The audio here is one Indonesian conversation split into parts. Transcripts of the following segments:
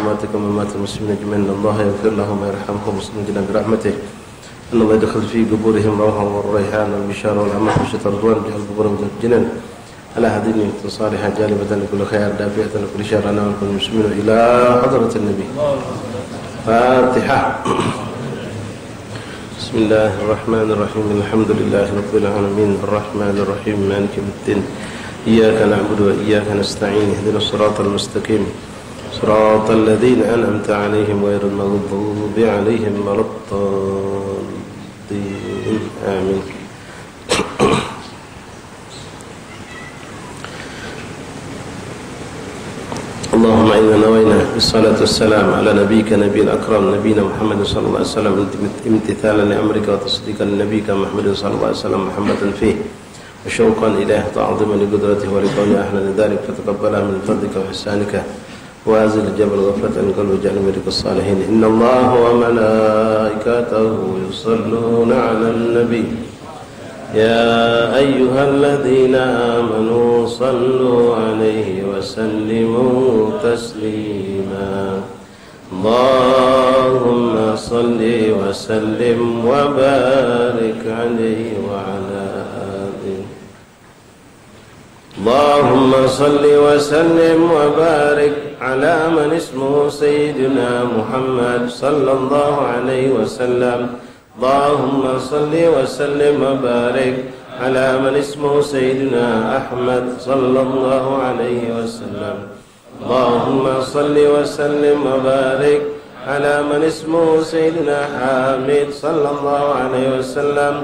ومماتك وممات المسلمين أجمعين. إن الله يغفر لهم ويرحمهم ويسلمنا برحمته. إن الله يدخل في قبورهم روحا والريحان والبشارة والعمل وشتى الرضوان بجعل قبورهم من الجنان على هذه النية صالحة جالبة لكل خير دافئة لكل شر أنا ولكل المسلمين إلى حضرة النبي. فاتحة. بسم الله الرحمن الرحيم. الحمد لله رب العالمين الرحمن الرحيم مالك يوم الدين. إياك نعبد وإياك نستعين. اهدنا الصراط المستقيم صراط الذين أنعمت عليهم غير المغضوب عليهم ولا الضالين آمين. اللهم إنا نوينا بالصلاة والسلام على نبيك نبي الأكرم نبينا محمد صلى الله عليه وسلم امتثالا لأمرك وتصديقا لنبيك محمد صلى الله عليه وسلم محمدا فيه وشوقا إليه تعظيما لقدرته ولكونه أهلا لذلك فتقبلها من فضلك وإحسانك وأزل الجبل غفلة عن قلب وجعل ملك الصالحين. إن الله وملائكته يصلون على النبي يا أيها الذين آمنوا صلوا عليه وسلموا تسليما. اللهم صل وسلم وبارك عليه وعلى آله. اللهم صل وسلم وبارك على من اسمه سيدنا محمد صلى الله عليه وسلم. اللهم صل وسلم وبارك على من اسمه سيدنا أحمد صلى الله عليه وسلم. اللهم صل وسلم وبارك على من اسمه سيدنا حامد صلى الله عليه وسلم.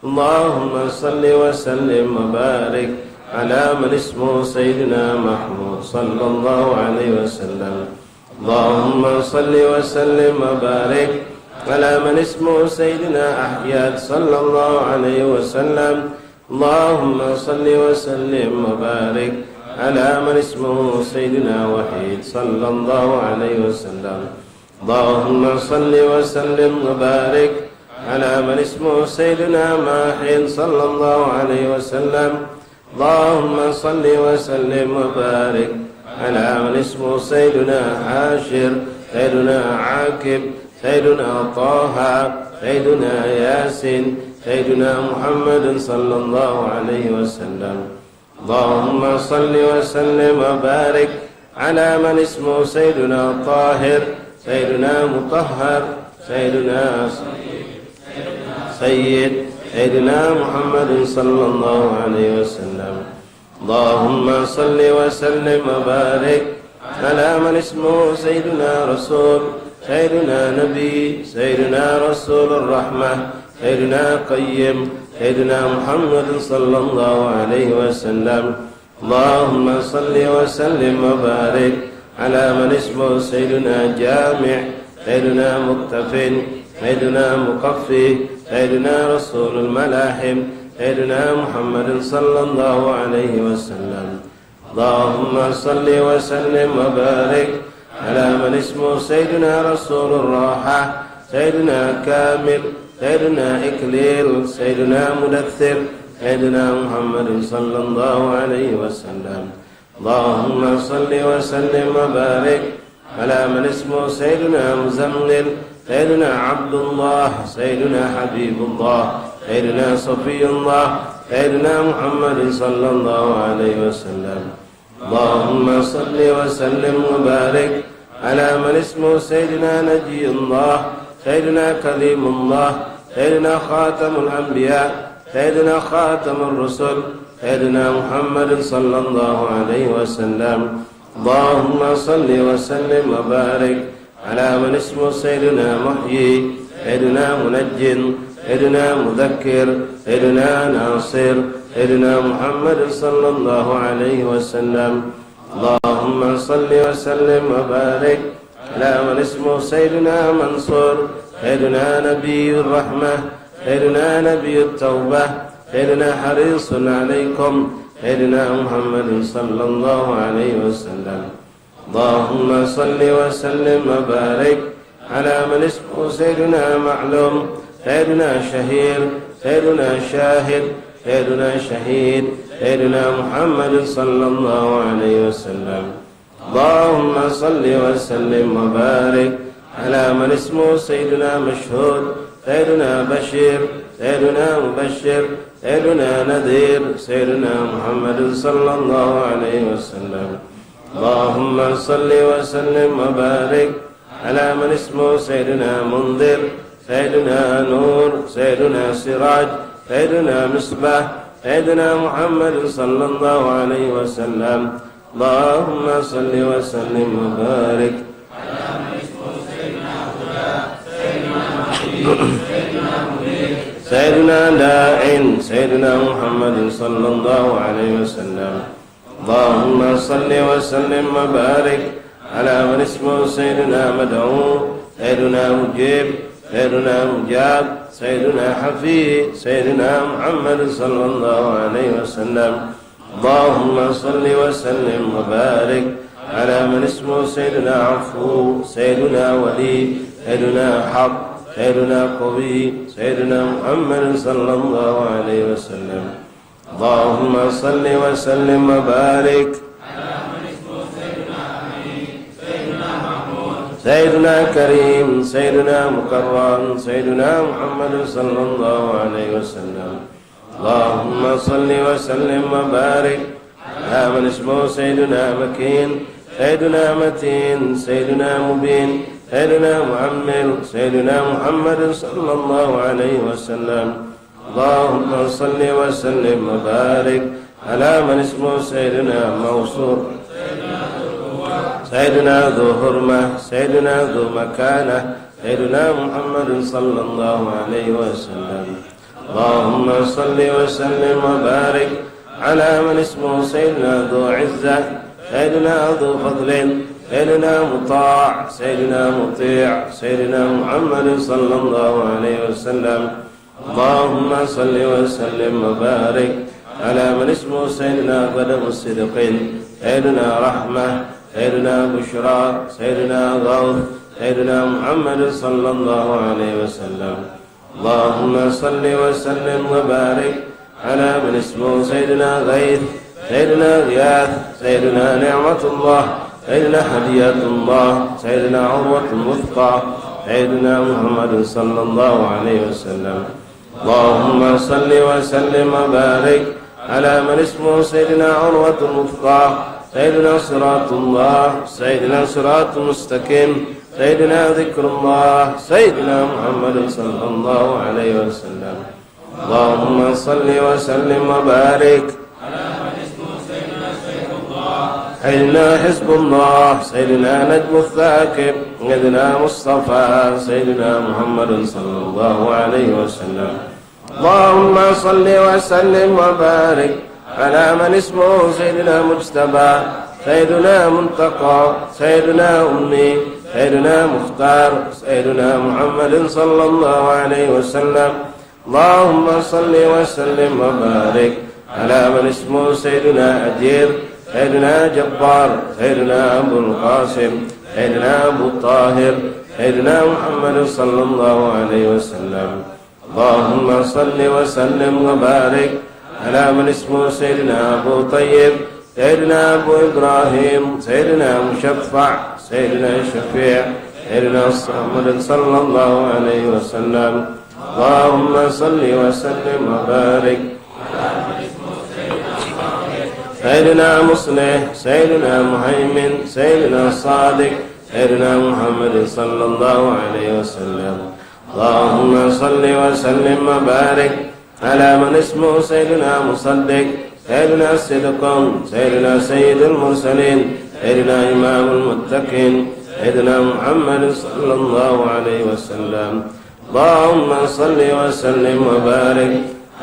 اللهم صل وسلم وبارك على من اسمه سيدنا محمود صلى الله عليه وسلم. اللهم صل وسلم وبارك على من اسمه سيدنا أحياد صلى الله عليه وسلم. اللهم صل وسلم وبارك على من اسمه سيدنا وحيد صلى الله عليه وسلم. اللهم صل وسلم وبارك على من اسمه سيدنا ماحن صلى الله عليه وسلم. اللهم صل وسلم وبارك على من اسمه سيدنا حاشر سيدنا عاكب سيدنا طه سيدنا ياسين سيدنا محمد صلى الله عليه وسلم. اللهم صل وسلم وبارك على من اسمه سيدنا طاهر سيدنا مطهر سيدنا سيد سيدنا محمد صلى الله عليه وسلم. اللهم صل وسلم وبارك على من اسمه سيدنا رسول سيدنا نبي سيدنا رسول الرحمة سيدنا قيم سيدنا محمد صلى الله عليه وسلم. اللهم صل وسلم وبارك على من اسمه سيدنا جامع سيدنا مقتفن سيدنا مقفي سيدنا رسول الملاحم سيدنا محمد صلى الله عليه وسلم. اللهم صل وسلم وبارك على من اسمه سيدنا رسول الراحة سيدنا كامل سيدنا إكليل سيدنا مدثر سيدنا محمد صلى الله عليه وسلم. اللهم صل وسلم وبارك على من اسمه سيدنا مزمل سيدنا عبد الله سيدنا حبيب الله سيدنا صفي الله سيدنا محمد صلى الله عليه وسلم. اللهم صل وسلم وبارك على من اسمه سيدنا نجي الله سيدنا كليم الله سيدنا خاتم الأنبياء سيدنا خاتم الرسل سيدنا محمد صلى الله عليه وسلم. اللهم صل وسلم وبارك على من اسمه سيدنا محيي سيدنا منجن سيدنا مذكر سيدنا ناصر سيدنا محمد صلى الله عليه وسلم. اللهم صل وسلم وبارك على من اسمه سيدنا منصور سيدنا نبي الرحمة سيدنا نبي التوبة سيدنا حريص عليكم سيدنا محمد صلى الله عليه وسلم. اللهم صل وسلم وبارك على من اسمه سيدنا معلوم سيدنا شهير سيدنا شاهد سيدنا شهيد سيدنا محمد صلى الله عليه وسلم. اللهم صل وسلم وبارك على من اسمه سيدنا مشهود، سيدنا بشير، سيدنا مبشر، سيدنا نذير، سيدنا محمد صلى الله عليه وسلم. اللهم صل وسلم وبارك على من اسمه سيدنا منذر، سيدنا نور، سيدنا سراج، سيدنا مصباح، سيدنا محمد صلى الله عليه وسلم. اللهم صل وسلم وبارك على من اسمه سيدنا هدى، سيدنا حبيب، سيدنا منير، سيدنا داعٍ، سيدنا محمد صلى الله عليه وسلم. اللهم صل وسلم وبارك على من اسمه سيدنا مدعو، سيدنا مجيب، سيدنا مجاب، سيدنا حفيظ، سيدنا محمد صلى الله عليه وسلم. اللهم صل وسلم وبارك على من اسمه سيدنا عفو، سيدنا ولي، سيدنا حق، سيدنا قوي، سيدنا محمد صلى الله عليه وسلم. اللهم صل وسلم وبارك على من اسمه سيدنا أمين، سيدنا محمود، سيدنا كريم، سيدنا مكرم، سيدنا محمد صلى الله عليه وسلم. اللهم صل وسلم وبارك على من اسمه سيدنا مكين، سيدنا متين، سيدنا مبين، سيدنا معمر، سيدنا محمد صلى الله عليه وسلم. اللهم صل وسلم وبارك على من اسمه سيدنا موصور، سيدنا ذو حرمة، سيدنا ذو مكانة، سيدنا محمد صلى الله عليه وسلم. اللهم صل وسلم وبارك على من اسمه سيدنا ذو عزة، سيدنا ذو فضل، سيدنا مطاع، سيدنا مطيع، سيدنا محمد صلى الله عليه وسلم. اللهم صل وسلم وبارك على من اسمه سيدنا قدم الصدق، سيدنا رحمة، سيدنا بشرى، سيدنا غوث، سيدنا محمد صلى الله عليه وسلم. اللهم صل وسلم وبارك على من اسمه سيدنا غيث، سيدنا غياث، سيدنا نعمة الله، سيدنا هدية الله، سيدنا عروة الوثقى، سيدنا محمد صلى الله عليه وسلم. اللهم صل وسلم وبارك على من اسمه سيدنا عروة الوثقى، سيدنا صراط الله، سيدنا صراط مستقيم، سيدنا ذكر الله، سيدنا محمد صلى الله عليه وسلم. اللهم صل وسلم وبارك على من اسمه سيدنا سيف الله، سيدنا حزب الله، سيدنا نجم الثاكب، سيدنا مصطفى، سيدنا محمد صلى الله عليه وسلم. اللهم صل وسلم وبارك على من اسمه سيدنا مجتبى، سيدنا منتقى، سيدنا أمي، سيدنا مختار، سيدنا محمد صلى الله عليه وسلم. اللهم صل وسلم وبارك على من اسمه سيدنا أجير، سيدنا جبار، سيدنا أبو القاسم، سيدنا أبو الطاهر، سيدنا محمد صلى الله عليه وسلم. اللهم صل وسلم وبارك على من اسمه سيدنا أبو طيب، سيدنا أبو إبراهيم، سيدنا مشفع، سيدنا شفيع، سيدنا محمد صلى الله عليه وسلم. اللهم صل وسلم وبارك على من اسمه سيدنا مصلح، سيدنا مهيمن، سيدنا صادق، سيدنا محمد صلى الله عليه وسلم. اللهم صل وسلم وبارك على من اسمه سيدنا مصدق، سيدنا صدق، سيدنا سيد المرسلين، سيدنا إمام المتقين، سيدنا محمد صلى الله عليه وسلم. اللهم صل وسلم وبارك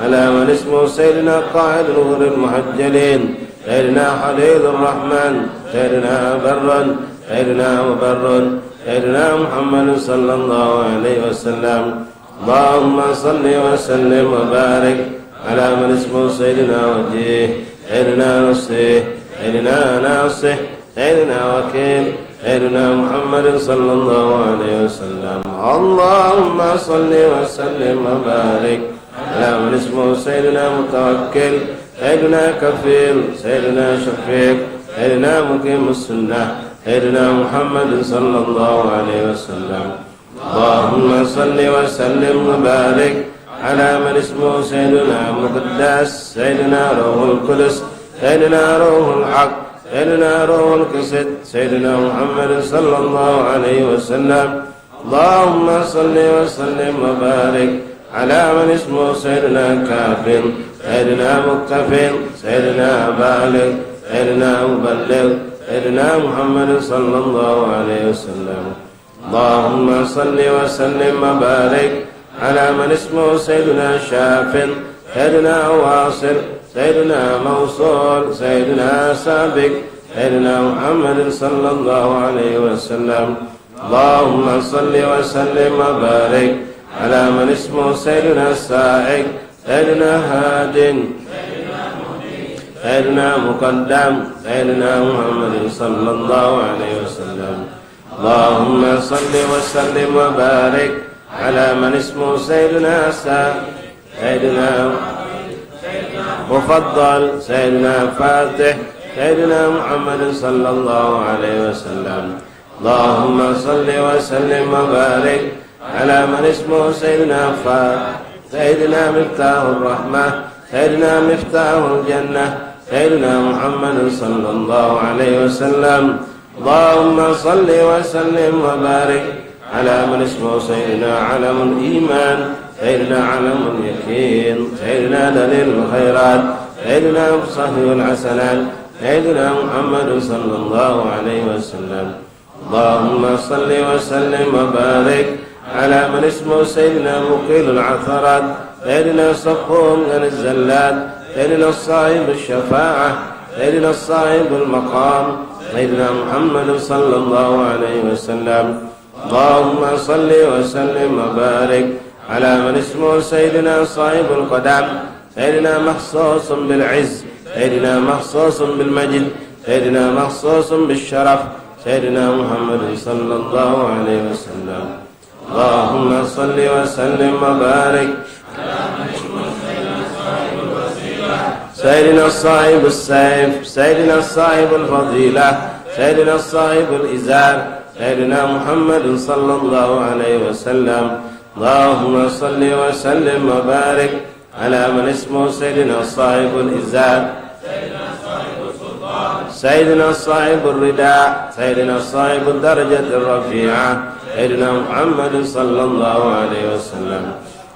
على من اسمه سيدنا قائد الغر المحجلين، سيدنا خليل الرحمن، سيدنا برا، سيدنا وبرا، سيدنا محمد صلى الله عليه وسلم. اللهم صل وسلم وبارك على من اسمه سيدنا وجيه، سيدنا نصيح، سيدنا ناصح، سيدنا وكيل، سيدنا محمد صلى الله عليه وسلم. اللهم صل وسلم وبارك على من اسمه سيدنا متوكل، سيدنا كفيل، سيدنا شفيق، سيدنا مقيم السنة سيدنا محمد صلى الله عليه وسلم. اللهم صل وسلم وبارك على من اسمه سيدنا مقدس سيدنا روح القدس سيدنا روح الحق سيدنا روح القسط سيدنا محمد صلى الله عليه وسلم. اللهم صل وسلم وبارك على من اسمه سيدنا كاف سيدنا مكتف سيدنا بالغ سيدنا مبلغ سيدنا محمد صلى الله عليه وسلم. اللهم صل وسلم وبارك على من اسمه سيدنا شاف سيدنا واصل سيدنا موصول سيدنا سابق سيدنا محمد صلى الله عليه وسلم. اللهم صل وسلم وبارك على من اسمه سيدنا سائق سيدنا هاد سيدنا مقدم سيدنا محمد صلى الله عليه وسلم. اللهم صل وسلم وبارك على من اسمه سيدنا سيدنا مفضل سيدنا فاتح سيدنا محمد صلى الله عليه وسلم. اللهم صل وسلم وبارك على من اسمه سيدنا سيدنا مفتاح الرحمة سيدنا مفتاح الجنة سيدنا محمد صلى الله عليه وسلم. اللهم صل وسلم وبارك على من اسمه سيدنا علم الإيمان سيدنا علم اليقين سيدنا دليل الخيرات سيدنا صاحب الحسنات سيدنا محمد صلى الله عليه وسلم. اللهم صل وسلم وبارك على من اسمه سيدنا مقيل العثرات سيدنا صفهم من الزلات سيدنا الصاحب الشفاعة سيدنا الصاحب المقام سيدنا محمد صلى الله عليه وسلم. اللهم صل وسلم وبارك على من اسمه سيدنا صاحب القدم سيدنا مخصوص بالعز سيدنا مخصوص بالمجد سيدنا مخصوص بالشرف سيدنا محمد صلى الله عليه وسلم. اللهم صل وسلم وبارك على من اسمه سيدنا صاحب الوسيلة سيدنا صاحب السيف سيدنا صاحب الفضيلة سيدنا صاحب الإزار سيدنا محمد صلى الله عليه وسلم. اللهم صل وسلم وبارك على من اسمه سيدنا صاحب الإزار سيدنا صاحب السلطان سيدنا صاحب الرداء سيدنا صاحب الدرجة الرفيعة سيدنا محمد صلى الله عليه وسلم.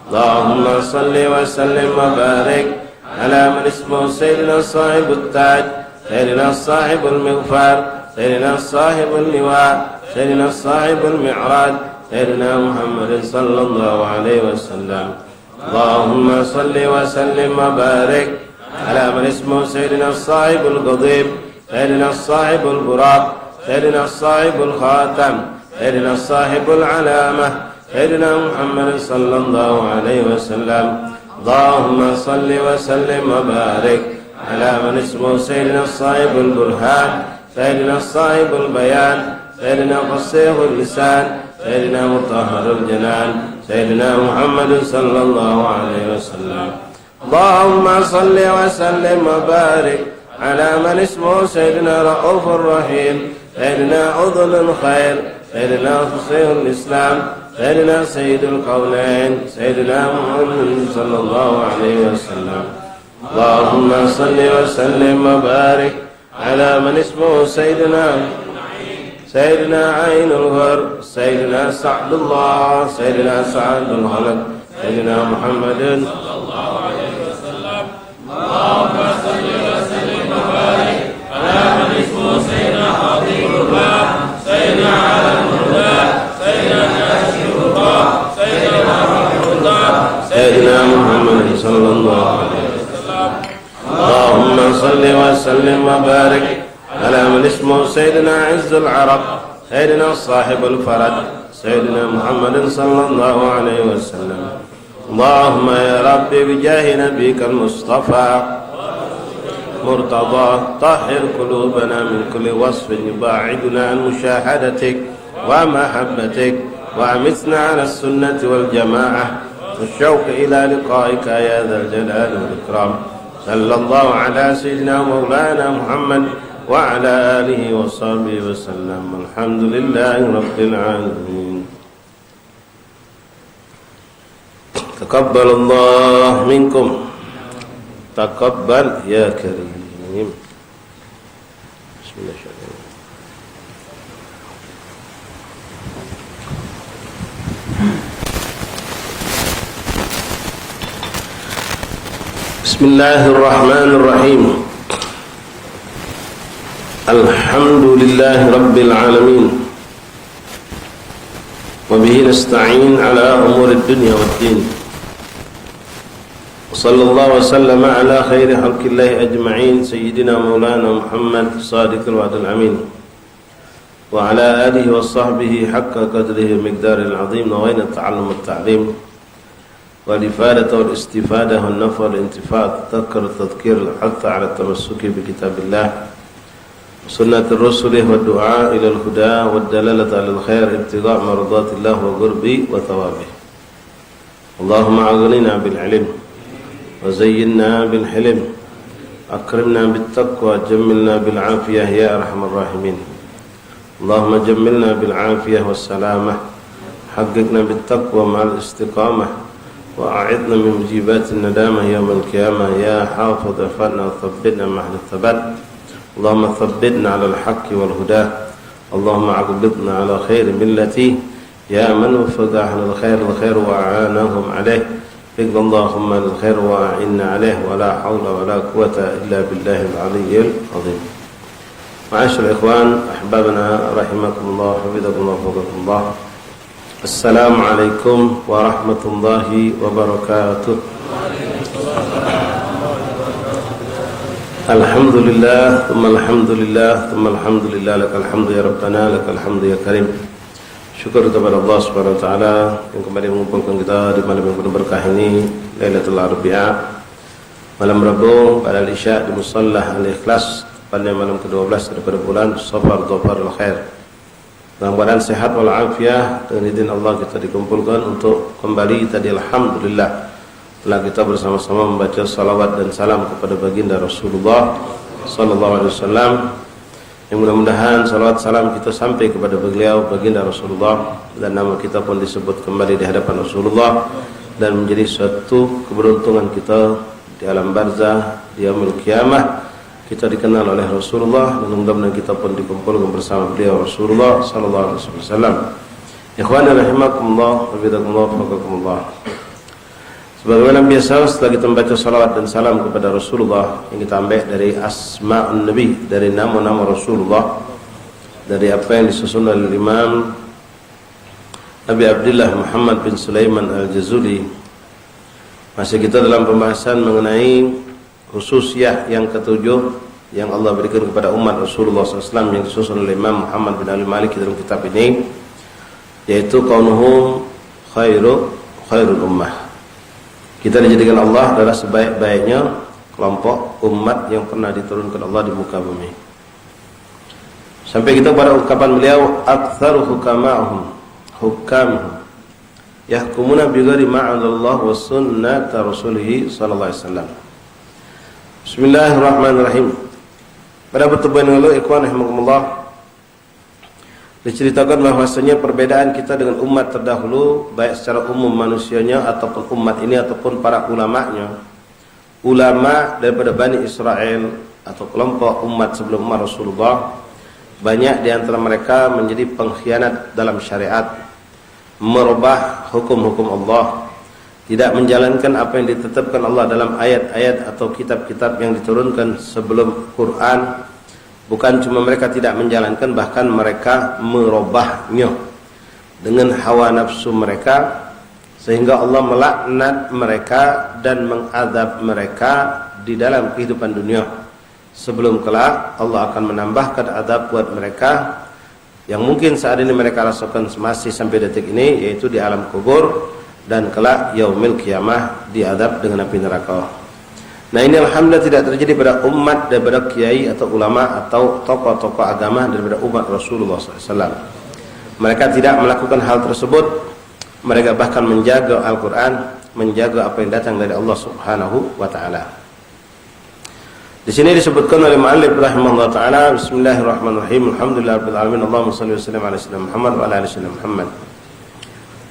اللهم صل وسلم وبارك على من اسمه سيدنا صاحب التاج سيدنا صاحب المغفر سيدنا صاحب اللواء سيدنا صاحب المعراج سيدنا محمد صلى الله عليه وسلم. اللهم صل وسلم وبارك على من اسمه سيدنا صاحب القضيب سيدنا صاحب البراق سيدنا صاحب الخاتم سيدنا صاحب العلامة سيدنا محمد صلى الله عليه وسلم. اللهم صل وسلم وبارك على من اسمه سيدنا صاحب البرهان سيدنا صاحب البيان سيدنا فصيح اللسان سيدنا مطهر الجنان سيدنا محمد صلى الله عليه وسلم. اللهم صل وسلم وبارك على من اسمه سيدنا رؤوف الرحيم سيدنا أذن الخير سيدنا فصيح الإسلام سيدنا سيد القولين سيدنا محمد صلى الله عليه وسلم. اللهم صل وسلم وبارك على من اسمه سيدنا عين الغر سيدنا سعد الله سيدنا سعد الخلق سيدنا محمد صلى الله عليه وسلم. اللهم صل وسلم وبارك على من اسمه سيدنا خطيب الله سيدنا علم الله سيدنا ناشر الله سيدنا رحمه الله سيدنا محمد صلى الله عليه وسلم. اللهم صل وسلم وبارك على من اسمه سيدنا عز العرب سيدنا صاحب الفرج سيدنا محمد صلى الله عليه وسلم. اللهم يا رب بجاه نبيك المصطفى مرتضى طهر قلوبنا من كل وصف يباعدنا عن مشاهدتك ومحبتك وأمتنا على السنة والجماعة والشوق إلى لقائك يا ذا الجلال والإكرام. صلى الله على سيدنا مولانا محمد وعلى آله وصحبه وسلم. الحمد لله رب العالمين. تقبل الله منكم. تقبل يا كريم. بسم الله الرحمن الرحيم. بسم الله الرحمن الرحيم. الحمد لله رب العالمين، وبه نستعين على أمور الدنيا والدين، وصلى الله وسلم على خير خلق الله أجمعين، سيدنا مولانا محمد صادق الوعد الأمين، وعلى آله وصحبه حق قدره ومقداره العظيم. نوينا التعلم والتعليم والإفادة والاستفادة والنفع والانتفاع، التذكر التذكير، الحث على التمسك بكتاب الله سنة الرسل والدعاء إلى الهدى والدلالة على الخير، ابتغاء مرضات الله وقرب وثوابه. اللهم أغننا بالعلم وزينا بالحلم، أكرمنا بالتقوى، جملنا بالعافية يا أرحم الراحمين. اللهم جملنا بالعافية والسلامة، حققنا بالتقوى مع الاستقامة، وأعذنا من مجيبات الندامة يوم القيامة يا حافظ احفظنا وثبتنا مع الثبات. اللهم ثبتنا على الحق والهدى، اللهم عقبتنا على خير ملتي يا من وفق أهل الخير وأعانهم عليه. فقد اللهم للخير وأعنا عليه، ولا حول ولا قوة إلا بالله العلي العظيم. معاشر الإخوان أحبابنا رحمكم الله حفظكم الله وفقكم الله. السلام عليكم ورحمة الله وبركاته. Alhamdulillah, thumma alhamdulillah, thumma alhamdulillah, lakal hamdu ya Rabbana, lakal hamdu ya Karim. Syukur kepada Allah Subhanahu wa taala yang kembali mengumpulkan kita di malam yang penuh berkah ini, Lailatul Arbi'a, malam Rabu pada Isya di Musalla Al-Ikhlas pada malam ke-12 daripada bulan Safar Dhafarul Khair. Dalam keadaan sehat wal afiah, dengan izin Allah kita dikumpulkan untuk kembali tadi alhamdulillah telah kita bersama-sama membaca salawat dan salam kepada baginda Rasulullah sallallahu alaihi wasallam. Yang mudah-mudahan salawat salam kita sampai kepada beliau baginda Rasulullah, dan nama kita pun disebut kembali di hadapan Rasulullah, dan menjadi suatu keberuntungan kita di alam barzah, di yaumul qiyamah kita dikenal oleh Rasulullah, dan mudah-mudahan kita pun dikumpulkan bersama beliau Rasulullah sallallahu alaihi wasallam. Ikhwan rahimakumullah, hafizakumullah, wafaqakumullah. Sebagaimana biasa, setelah kita membaca salawat dan salam kepada Rasulullah yang kita ambil dari Asma'un Nabi, dari nama-nama Rasulullah, dari apa yang disusun oleh Imam Abi Abdullah Muhammad bin Sulaiman Al-Jazuli, masih kita dalam pembahasan mengenai khususiyah yang ketujuh yang Allah berikan kepada umat Rasulullah SAW yang disusun oleh Imam Muhammad bin Ali Maliki dalam kitab ini, yaitu kaunuhum khairul ummah. Kita dijadikan Allah adalah sebaik-baiknya kelompok umat yang pernah diturunkan Allah di muka bumi. Sampai kita pada ungkapan beliau, aktsaru hukamihum yahkumuna bighairi ma anzalallah wa sunnat rasulih sallallahu alaihi wasallam. Bismillahirrahmanirrahim. Pada pertemuan yang lalu, ikhwan rahimakumullah, diceritakan bahwasanya perbedaan kita dengan umat terdahulu, baik secara umum manusianya ataupun umat ini ataupun para ulamanya. Ulama daripada Bani Israel atau kelompok umat sebelum umat Rasulullah, banyak di antara mereka menjadi pengkhianat dalam syariat, merubah hukum-hukum Allah, tidak menjalankan apa yang ditetapkan Allah dalam ayat-ayat atau kitab-kitab yang diturunkan sebelum Quran. Bukan cuma mereka tidak menjalankan, bahkan mereka merubahnya dengan hawa nafsu mereka, sehingga Allah melaknat mereka dan mengadab mereka di dalam kehidupan dunia. Sebelum kelak Allah akan menambahkan adab buat mereka yang mungkin saat ini mereka rasakan masih sampai detik ini, yaitu di alam kubur, dan kelak yaumil qiyamah diadab dengan api neraka. Nah, ini alhamdulillah tidak terjadi pada umat daripada kiai atau ulama atau tokoh-tokoh agama daripada umat Rasulullah SAW. Mereka tidak melakukan hal tersebut. Mereka bahkan menjaga Al-Quran, menjaga apa yang datang dari Allah Subhanahu wa ta'ala. Di sini disebutkan oleh muallif rahimahullah taala, bismillahirrahmanirrahim, alhamdulillahirabbil alamin, Allahumma shalli wa sallim ala sayyidina Muhammad wa ala ali sayyidina Muhammad.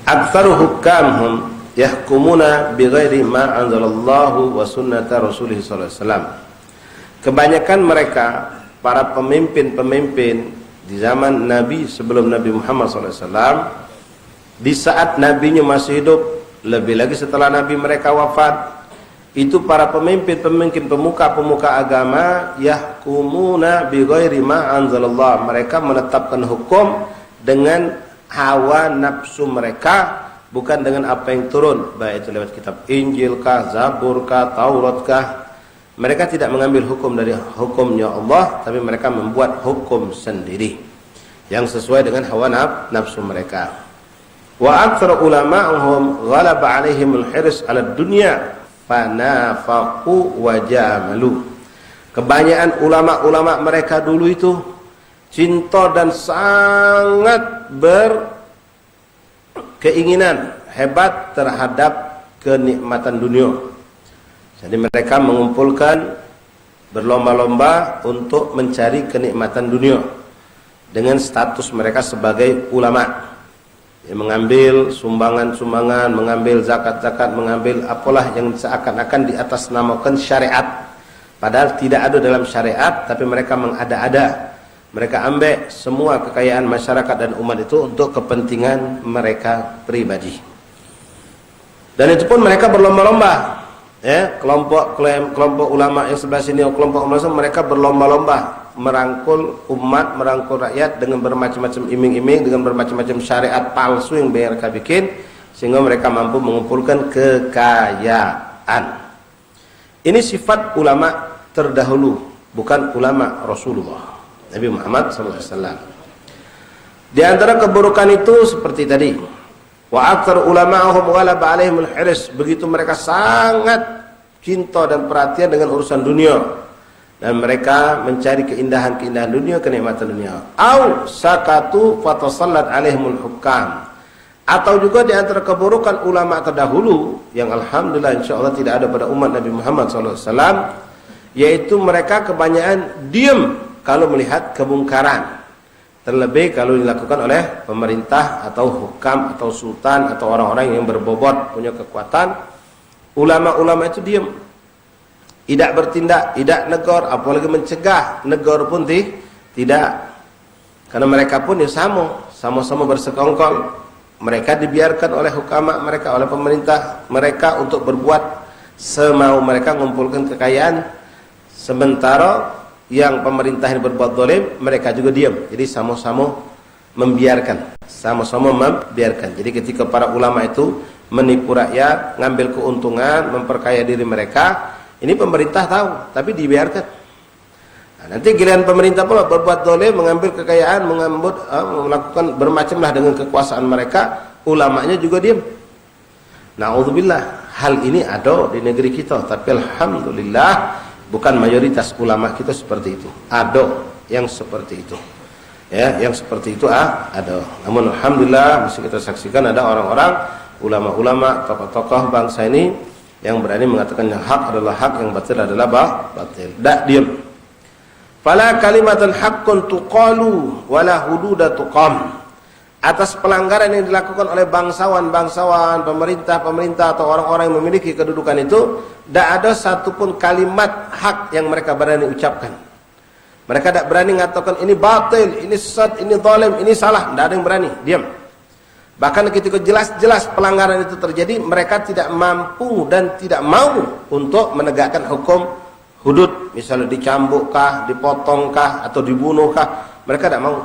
Aktsaru hukamhum yahkumuna bighairi ma anzalallahu wa sunnata rasulih sallallahu alaihi wasallam. Kebanyakan mereka para pemimpin-pemimpin di zaman Nabi sebelum Nabi Muhammad sallallahu alaihi wasallam, di saat nabinya masih hidup, lebih lagi setelah nabi mereka wafat, itu para pemimpin-pemimpin pemuka-pemuka agama yahkumuna bighairi ma anzalallah, mereka menetapkan hukum dengan hawa nafsu mereka, bukan dengan apa yang turun, baik itu lewat kitab Injil kah, Zabur kah, Taurat kah. Mereka tidak mengambil hukum dari hukumnya Allah, tapi mereka membuat hukum sendiri yang sesuai dengan hawa nafsu mereka. Wa aktsar ulama'uhum ghalaba 'alaihimul hirs 'ala dunya fanafaqu wa jamalu. Kebanyakan ulama-ulama mereka dulu itu cinta dan sangat berkeinginan hebat terhadap kenikmatan dunia. Jadi mereka mengumpulkan berlomba-lomba untuk mencari kenikmatan dunia dengan status mereka sebagai ulama. Mengambil sumbangan-sumbangan, mengambil zakat-zakat, mengambil apalah yang seakan-akan di atas namakan syariat, padahal tidak ada dalam syariat, tapi mereka mengada-ada. Mereka ambil semua kekayaan masyarakat dan umat itu untuk kepentingan mereka pribadi. Dan itu pun mereka berlomba-lomba, ya, kelompok ulama yang sebelah sini, kelompok ulama mereka berlomba-lomba merangkul umat, merangkul rakyat dengan bermacam-macam iming-iming, dengan bermacam-macam syariat palsu yang mereka bikin, sehingga mereka mampu mengumpulkan kekayaan. Ini sifat ulama terdahulu, bukan ulama Rasulullah Nabi Muhammad SAW. Di antara keburukan itu seperti tadi, wa aktsar ulama'ahum ghalaba 'alaihimul hirs, begitu mereka sangat cinta dan perhatian dengan urusan dunia, dan mereka mencari keindahan-keindahan dunia, kenikmatan dunia. Au sakatu fatasallat 'alaihimul hukam, atau juga di antara keburukan ulama terdahulu yang alhamdulillah insyaallah tidak ada pada umat Nabi Muhammad SAW, yaitu mereka kebanyakan diam kalau melihat kemungkaran, terlebih kalau dilakukan oleh pemerintah atau hukam atau sultan atau orang-orang yang berbobot, punya kekuatan. Ulama-ulama itu diam, tidak bertindak, tidak negor, apalagi mencegah, negor pun tidak. Karena mereka pun ya sama-sama bersekongkol. Mereka dibiarkan oleh hukama mereka, oleh pemerintah mereka untuk berbuat semau mereka, mengumpulkan kekayaan, sementara yang pemerintah yang berbuat zalim, mereka juga diam. Jadi sama-sama membiarkan, sama-sama membiarkan. Jadi ketika para ulama itu menipu rakyat, ngambil keuntungan, memperkaya diri mereka, ini pemerintah tahu, tapi dibiarkan. Nah, nanti giliran pemerintah pula berbuat zalim, mengambil kekayaan, melakukan bermacamlah dengan kekuasaan mereka, ulamanya juga diam. Na'udzubillah, hal ini ada di negeri kita, tapi alhamdulillah bukan mayoritas ulama kita seperti itu. Ada yang seperti itu, ya, yang seperti itu ada. Namun alhamdulillah masih kita saksikan ada orang-orang, ulama-ulama, tokoh-tokoh bangsa ini yang berani mengatakan yang hak adalah hak, yang batil adalah batil. Tak diam. Fala kalimatan haqqun tuqalu wala hududa tuqam. Atas pelanggaran yang dilakukan oleh bangsawan-bangsawan, pemerintah-pemerintah atau orang-orang yang memiliki kedudukan itu, tidak ada satupun kalimat hak yang mereka berani ucapkan. Mereka tidak berani mengatakan ini batil, ini sesat, ini zalim, ini salah. Tidak ada yang berani, diam. Bahkan ketika jelas-jelas pelanggaran itu terjadi, mereka tidak mampu dan tidak mau untuk menegakkan hukum hudud, misalnya dicambukkah, dipotongkah, atau dibunuhkah. Mereka tidak mau.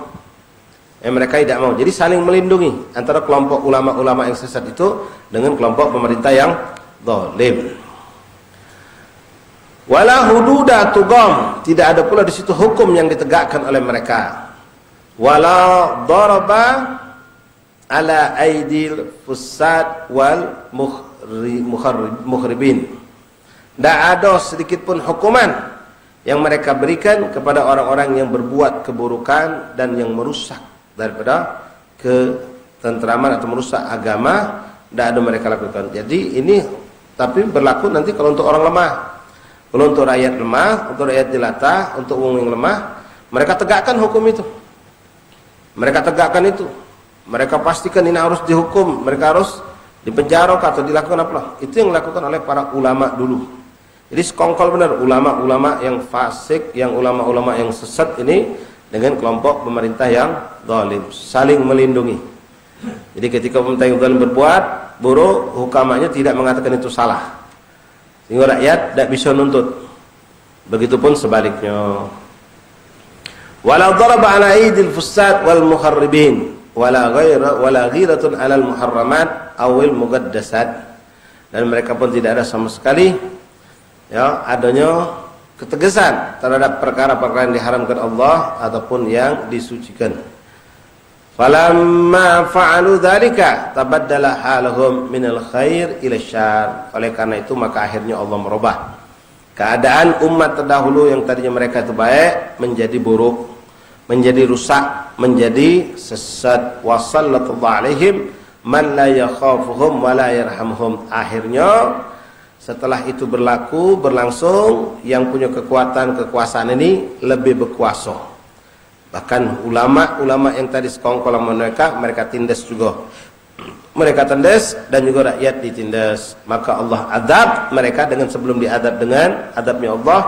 Mereka tidak mau. Jadi saling melindungi antara kelompok ulama-ulama yang sesat itu dengan kelompok pemerintah yang zalim. Wala hududa tugam, tidak ada pula di situ hukum yang ditegakkan oleh mereka. Wala daraba ala aidil fusad wal mukhribin. Tidak ada sedikit pun hukuman yang mereka berikan kepada orang-orang yang berbuat keburukan dan yang merusak daripada ketentraman atau merusak agama. Tidak ada mereka lakukan. Jadi ini tapi berlaku nanti kalau untuk orang lemah. Kalau untuk rakyat lemah, untuk rakyat jelata, untuk umum yang lemah, mereka tegakkan hukum itu. Mereka tegakkan itu. Mereka pastikan ini harus dihukum, mereka harus dipenjara atau dilakukan apa. Itu yang dilakukan oleh para ulama dulu. Jadi sekongkol benar ulama-ulama yang fasik, yang ulama-ulama yang sesat ini dengan kelompok pemerintah yang zalim, saling melindungi. Jadi ketika pemerintah yang zalim berbuat buruk, hukamanya tidak mengatakan itu salah, sehingga rakyat tidak bisa nuntut. Begitupun sebaliknya. Wala daraba ala aidil fusad wal muharribin wala ghiratun ala al muharramat awil muqaddasat. Dan mereka pun tidak ada sama sekali ya adanya ketegasan terhadap perkara-perkara yang diharamkan Allah ataupun yang disucikan. Falamma fa'alu dzalika tabaddala haluhum minal khair ila syarr. Oleh karena itu maka akhirnya Allah merubah keadaan umat terdahulu yang tadinya mereka itu baik menjadi buruk, menjadi rusak, menjadi sesat. Wa sallallahu alaihim man la yakhafuhum wa la yarhamhum. Akhirnya setelah itu berlangsung, yang punya kekuasaan ini lebih berkuasa. Bahkan ulama-ulama yang tadi sekongkol mereka tindas juga. Mereka tindas dan juga rakyat ditindas. Maka Allah adab mereka dengan sebelum diadab dengan adabnya Allah.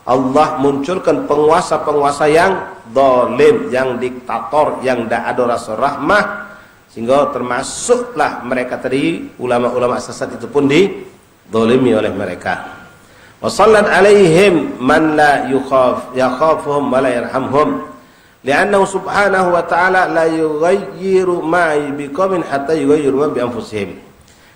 Allah munculkan penguasa-penguasa yang zalim, yang diktator, yang tidak ada rasa rahmah, sehingga termasuklah mereka tadi ulama-ulama sesat itu pun dizalimi oleh mereka. Wa sallat alaihim man la yakhafuhum wa la yarhamhum. Li'annahu subhanahu wa ta'ala la yughayyiru ma biqaumin hatta yughayyiru ma bi anfusihim.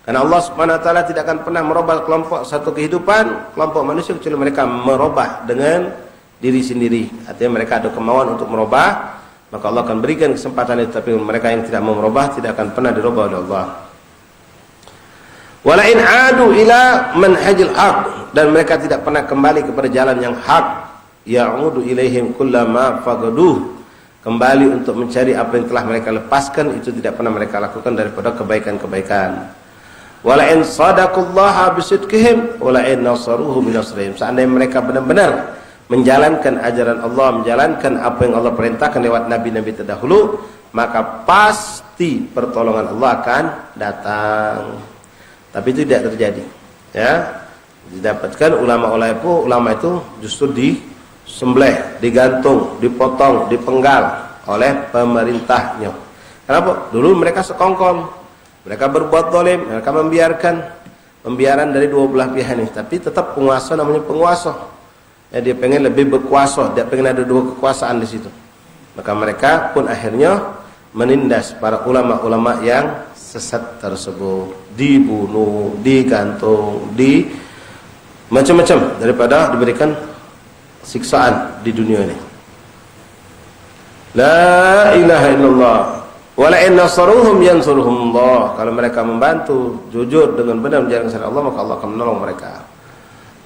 Karena Allah subhanahu wa ta'ala tidak akan pernah merubah kelompok satu kehidupan, kelompok manusia, kecuali mereka merubah dengan diri sendiri. Artinya mereka ada kemauan untuk merubah, maka Allah akan berikan kesempatan itu. Tapi mereka yang tidak mau merubah tidak akan pernah dirubah oleh Allah. Wala in adu ila manhajil haq. Dan mereka tidak pernah kembali kepada jalan yang hak. Ya'udu ilaihim kullama faqaduh. Kembali untuk mencari apa yang telah mereka lepaskan, itu tidak pernah mereka lakukan daripada kebaikan-kebaikan. Wala in sadaqallaha bisidqihim wala in nasaruhu binasrihim. Seandainya mereka benar-benar menjalankan ajaran Allah, menjalankan apa yang Allah perintahkan lewat nabi-nabi terdahulu, maka pasti pertolongan Allah akan datang. Tapi itu tidak terjadi. Ya, didapatkan ulama itu justru disembelih, digantung, dipotong, dipenggal oleh pemerintahnya. Kenapa? Dulu mereka sekongkol. Mereka berbuat zalim, mereka membiarkan pembiaran dari dua belah pihak ini. Tapi tetap penguasa namanya penguasa. Ya, dia pengen lebih berkuasa, dia pengen ada dua kekuasaan di situ. Maka mereka pun akhirnya menindas para ulama-ulama yang sesat tersebut, dibunuh, digantung, macam-macam daripada diberikan siksaan di dunia ini. La ilaha illallah. Wala in nasaruhum yansuruhum Allah. Kalau mereka membantu jujur dengan benar menjalankan syariat Allah, maka Allah akan menolong mereka.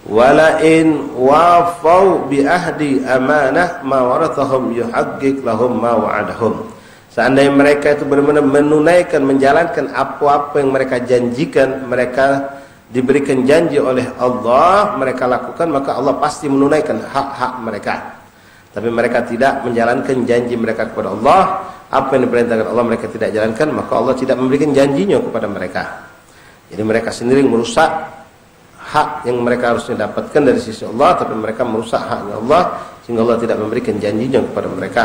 Wala in wafau bi ahdi amanah ma warathahum yuhaqqiq lahum ma wa'adahum. Seandainya mereka itu benar-benar menunaikan, menjalankan apa-apa yang mereka janjikan, mereka diberikan janji oleh Allah, mereka lakukan, maka Allah pasti menunaikan hak-hak mereka. Tapi mereka tidak menjalankan janji mereka kepada Allah, apa yang diperintahkan Allah mereka tidak jalankan, maka Allah tidak memberikan janjinya kepada mereka. Jadi mereka sendiri merusak hak yang mereka harusnya dapatkan dari sisi Allah, tapi mereka merusak haknya Allah, sehingga Allah tidak memberikan janjinya kepada mereka.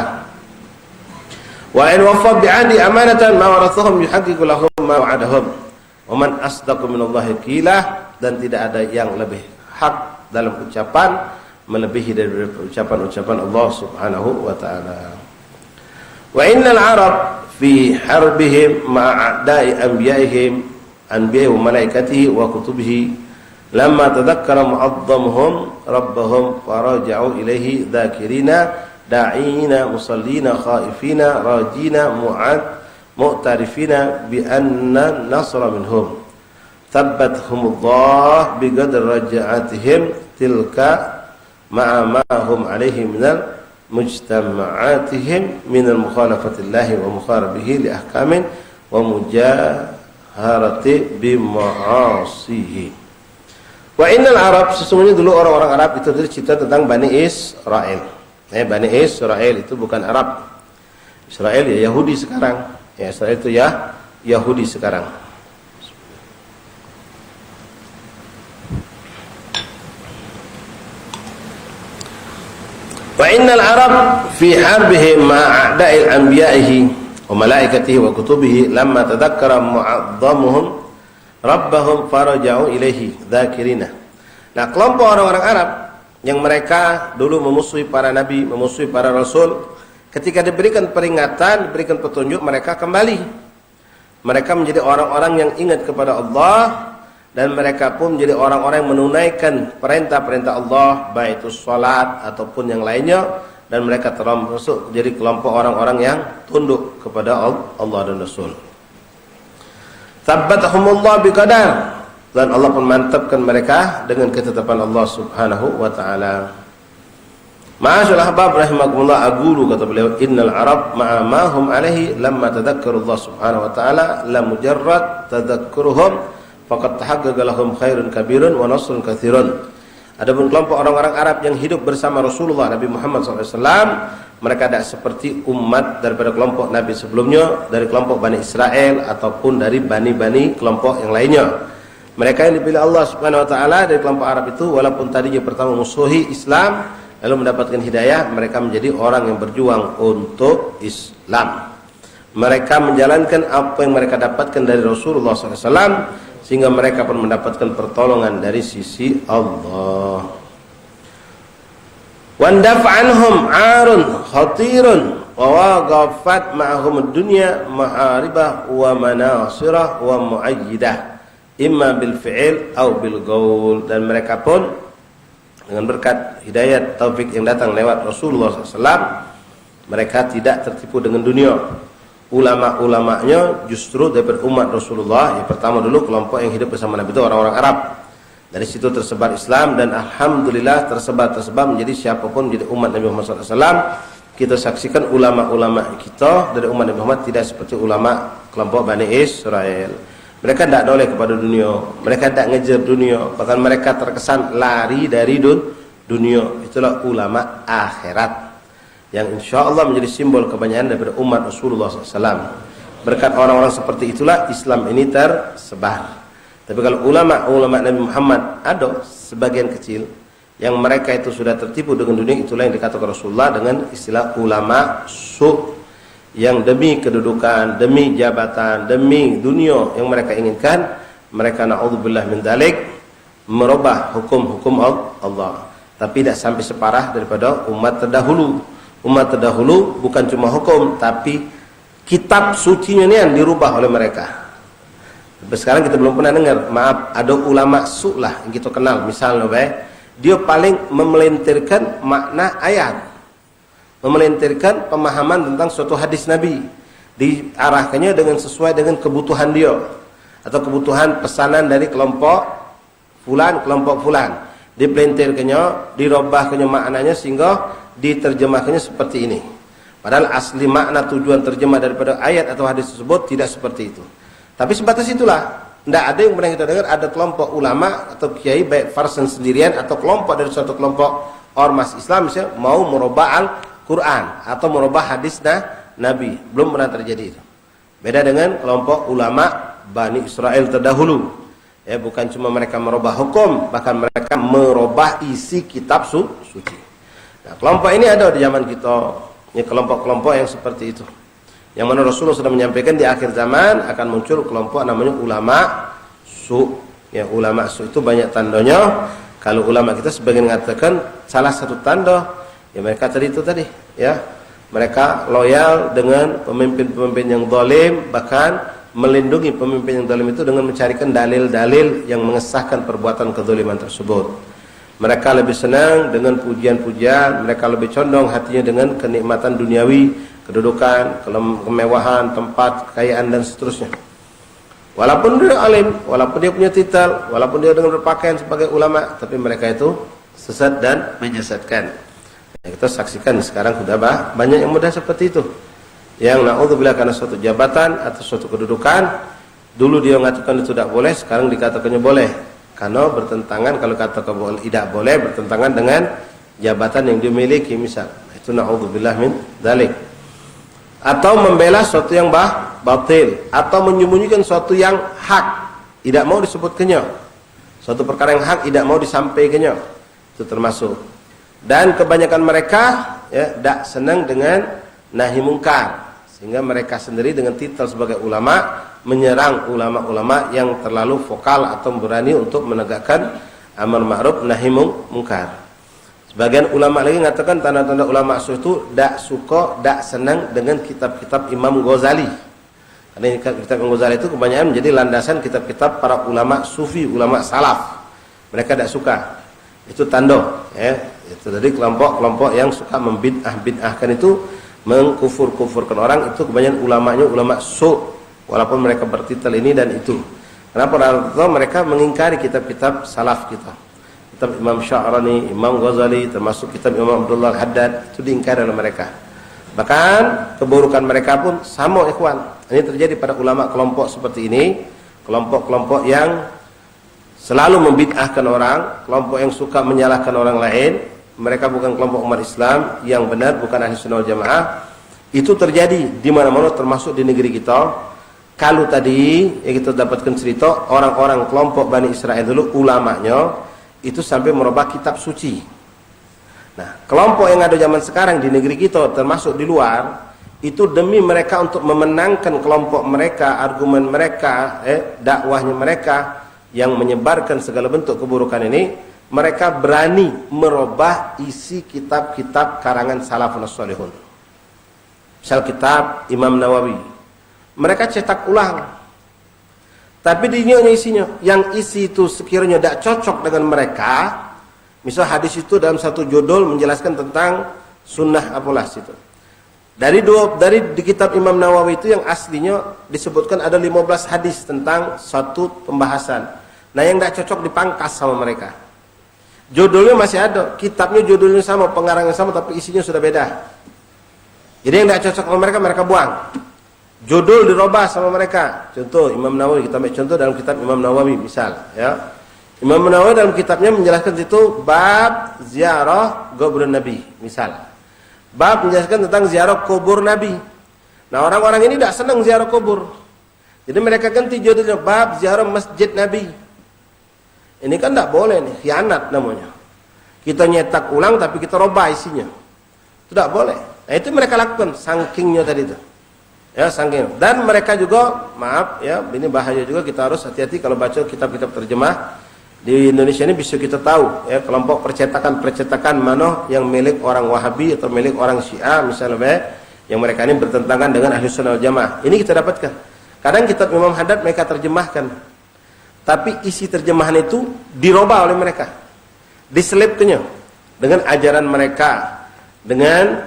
Wa in wafa bi'adi amanatan ma warathahum yuhaqqiqu lahum ma wa'adahum. Wa man asdaqu minallahi qila. Dan tidak ada yang lebih hak dalam ucapan melebihi dari ucapan-ucapan Allah Subhanahu wa taala. Wa innal arab fi harbihim ma'a'da'i anbiya'ihim wa malaikatihi wa kutubihi lamma tadhakkara mu'azzamuhum rabbahum faraja'u ilaihi dzakirina da'ina musallina khaifina rajina mu'tarifina bi anna nasra minhum thabbathumullah bi qadri raja'atihim tilka ma'a ma hum alaihi minal mujtama'atihim minal mukhalafatillahi wa mukharabihi li ahkamin wa mujaharati bi ma'asihi. Wa innal Arab, sesungguhnya dulu orang-orang Arab itu cerita tentang Bani Israel. Bani Israel itu bukan Arab. Israel ya Yahudi sekarang. Ya, Israel itu ya Yahudi sekarang. Wa innal Arab fi harbihim ma'a'da'il anbiya'ihi wa malaikatihi wa kutubihi lamma tadhakkara mu'azzamuhum rabbahum faraja'u ilaihi dzakirina. Nah, kelompok orang-orang Arab yang mereka dulu memusuhi para nabi, memusuhi para rasul, ketika diberikan peringatan, diberikan petunjuk, mereka kembali. Mereka menjadi orang-orang yang ingat kepada Allah, dan mereka pun menjadi orang-orang yang menunaikan perintah-perintah Allah, baik itu salat ataupun yang lainnya, dan mereka termasuk jadi kelompok orang-orang yang tunduk kepada Allah dan Rasul. Tabbatahumullah biqadar, dan Allah pun mantapkan mereka dengan ketetapan Allah Subhanahu wa taala. Ma'asyal ahbab rahimakumullah, aqulu, kata beliau, innal Arab ma'a ma hum alaihi lamma tadhakkaru Allah Subhanahu wa taala la mujarrad tadhakkuruhum faqad tahaqqaqa lahum khairun kabirun wa nasrun katsirun. Adapun kelompok orang-orang Arab yang hidup bersama Rasulullah Nabi Muhammad SAW, mereka tidak seperti umat daripada kelompok Nabi sebelumnya, dari kelompok Bani Israel ataupun dari bani-bani kelompok yang lainnya. Mereka yang dipilih Allah Subhanahu wa taala dari kelompok Arab itu, walaupun tadinya pertama musuhi Islam, lalu mendapatkan hidayah, mereka menjadi orang yang berjuang untuk Islam. Mereka menjalankan apa yang mereka dapatkan dari Rasulullah SAW, sehingga mereka pun mendapatkan pertolongan dari sisi Allah. Wandaf'anhum 'arun khatirun wa waqafat ma'ahum ad-dunya ma'aribah wa manasirah wa mu'ayyidah imma bil fi'il aw bil qaul. Dan mereka pun dengan berkat hidayat taufik yang datang lewat Rasulullah SAW, mereka tidak tertipu dengan dunia. Ulama-ulamanya justru daripada umat Rasulullah, yang pertama dulu kelompok yang hidup bersama Nabi itu orang-orang Arab. Dari situ tersebar Islam, dan alhamdulillah tersebar menjadi siapapun menjadi umat Nabi Muhammad SAW. Kita saksikan ulama-ulama kita dari umat Nabi Muhammad tidak seperti ulama kelompok Bani Israel. Mereka tidak noleh kepada dunia, mereka tidak ngejar dunia, bahkan mereka terkesan lari dari dunia. Itulah ulama akhirat yang insya Allah menjadi simbol kebanyakan daripada umat Rasulullah SAW. Berkat orang-orang seperti itulah Islam ini tersebar. Tapi kalau ulama Nabi Muhammad ada sebagian kecil yang mereka itu sudah tertipu dengan dunia, itulah yang dikatakan Rasulullah dengan istilah ulama su', yang demi kedudukan, demi jabatan, demi dunia yang mereka inginkan, mereka na'udzubillah min dzalik merubah hukum-hukum Allah. Tapi tidak sampai separah daripada umat terdahulu. Umat terdahulu bukan cuma hukum, tapi kitab sucinya ini yang dirubah oleh mereka. Tapi sekarang kita belum pernah dengar, maaf, ada ulama su' lah yang kita kenal. Misalnya, dia paling memelintirkan makna ayat, memelintirkan pemahaman tentang suatu hadis Nabi, diarahkannya dengan sesuai dengan kebutuhan dia atau kebutuhan pesanan dari kelompok fulan, dipelintirkannya, dirubahkannya maknanya sehingga diterjemahkannya seperti ini. Padahal asli makna tujuan terjemah daripada ayat atau hadis tersebut tidak seperti itu. Tapi sebatas itulah. Tidak ada yang pernah kita dengar ada kelompok ulama atau kiai, baik farsan sendirian atau kelompok dari suatu kelompok ormas Islam misalnya, mau merubah Al-Quran atau merubah hadis Nabi. Belum pernah terjadi itu. Beda dengan kelompok ulama Bani Israel terdahulu. Ya, bukan cuma mereka merubah hukum, bahkan mereka merubah isi kitab suci. Nah, kelompok ini ada di zaman kita. Ini kelompok-kelompok yang seperti itu. Yang mana Rasulullah sudah menyampaikan di akhir zaman akan muncul kelompok namanya ulama su'. Ya, ulama su' itu banyak tandanya. Kalau ulama kita sebagian mengatakan salah satu tanda, ya mereka tadi, ya. Mereka loyal dengan pemimpin-pemimpin yang zalim, bahkan melindungi pemimpin yang zalim itu dengan mencarikan dalil-dalil yang mengesahkan perbuatan kezaliman tersebut. Mereka lebih senang dengan pujian-pujian, mereka lebih condong hatinya dengan kenikmatan duniawi, kedudukan, kemewahan, tempat, kekayaan dan seterusnya. Walaupun dia alim, walaupun dia punya titel, walaupun dia dengan berpakaian sebagai ulama, tapi mereka itu sesat dan menyesatkan. Yang kita saksikan sekarang sudah banyak yang mudah seperti itu. Yang na'udzubillah karena suatu jabatan atau suatu kedudukan, dulu dia mengatakan itu tidak boleh, sekarang dikatakannya boleh. karena bertentangan, kalau kata tidak boleh bertentangan dengan jabatan yang dimiliki misal. Itu na'udzubillah min dzalik. Atau membela sesuatu yang batil, atau menyembunyikan sesuatu yang hak, tidak mau disebutkannya. Suatu perkara yang hak tidak mau disampaikannya. Itu termasuk. Dan kebanyakan mereka ya tidak senang dengan nahi mungkar, sehingga mereka sendiri dengan titel sebagai ulama menyerang ulama-ulama yang terlalu vokal atau berani untuk menegakkan amar ma'ruf nahi mungkar. Sebagian ulama lagi mengatakan tanda-tanda ulama itu tidak suka, tidak senang dengan kitab-kitab Imam Ghazali. Karena kitab Imam Ghazali itu kebanyakan menjadi landasan kitab-kitab para ulama sufi, ulama salaf. Mereka tidak suka. Itu tanda ya. Itu dari kelompok-kelompok yang suka membid'ah-bid'ahkan itu, mengkufur-kufurkan orang, itu kebanyakan ulamanya ulama walaupun mereka bertitel ini dan itu. Kenapa? Karena mereka mengingkari kitab-kitab salaf kita. Kitab Imam Sya'rani, Imam Ghazali, termasuk kitab Imam Abdullah Al-Haddad, itu diingkari oleh mereka. Bahkan keburukan mereka pun sama, ikhwan. Ini terjadi pada ulama kelompok seperti ini, kelompok-kelompok yang selalu membid'ahkan orang, kelompok yang suka menyalahkan orang lain. Mereka bukan kelompok umat Islam yang benar, bukan ahli sunnah wal jamaah. Itu terjadi di mana-mana, termasuk di negeri kita. Kalau tadi yang kita dapatkan cerita, orang-orang kelompok Bani Israel dulu, ulamanya itu sampai merubah kitab suci. Nah, kelompok yang ada zaman sekarang di negeri kita, termasuk di luar, itu demi mereka untuk memenangkan kelompok mereka, argumen mereka, dakwahnya mereka yang menyebarkan segala bentuk keburukan ini, mereka berani merubah isi kitab-kitab karangan salafun salihun. Misal kitab Imam Nawawi, mereka cetak ulang, tapi di isinya, yang isi itu sekiranya tidak cocok dengan mereka. Misal hadis itu dalam satu judul menjelaskan tentang sunnah apalah situ. Dari di kitab Imam Nawawi itu yang aslinya disebutkan ada 15 hadis tentang satu pembahasan. Nah, yang tidak cocok dipangkas sama mereka. Judulnya masih ada, kitabnya judulnya sama, pengarangnya sama, tapi isinya sudah beda. Jadi yang tidak cocok sama mereka, mereka buang. Judul dirubah sama mereka. Contoh Imam Nawawi, kita ambil contoh dalam kitab Imam Nawawi misal, ya. Imam Nawawi dalam kitabnya menjelaskan itu bab ziarah kubur Nabi, misal. Bab menjelaskan tentang ziarah kubur Nabi. Nah, orang-orang ini tidak senang ziarah kubur. Jadi mereka ganti judulnya bab ziarah masjid Nabi. Ini kan tidak boleh nih, khianat namanya. Kita nyetak ulang tapi kita robah isinya. Itu tidak boleh. Nah, itu mereka lakukan, sangkingnya tadi itu. Ya, saking. Dan mereka juga, maaf ya, ini bahaya juga, kita harus hati-hati kalau baca kitab-kitab terjemah. Di Indonesia ini bisa kita tahu ya, kelompok percetakan mana yang milik orang Wahabi atau milik orang Syiah misalnya, yang mereka ini bertentangan dengan ahli sunnah wal jamaah. Ini kita dapatkan. Kadang kitab Imam Haddad mereka terjemahkan, tapi isi terjemahan itu dirubah oleh mereka, diselipkannya dengan ajaran mereka, dengan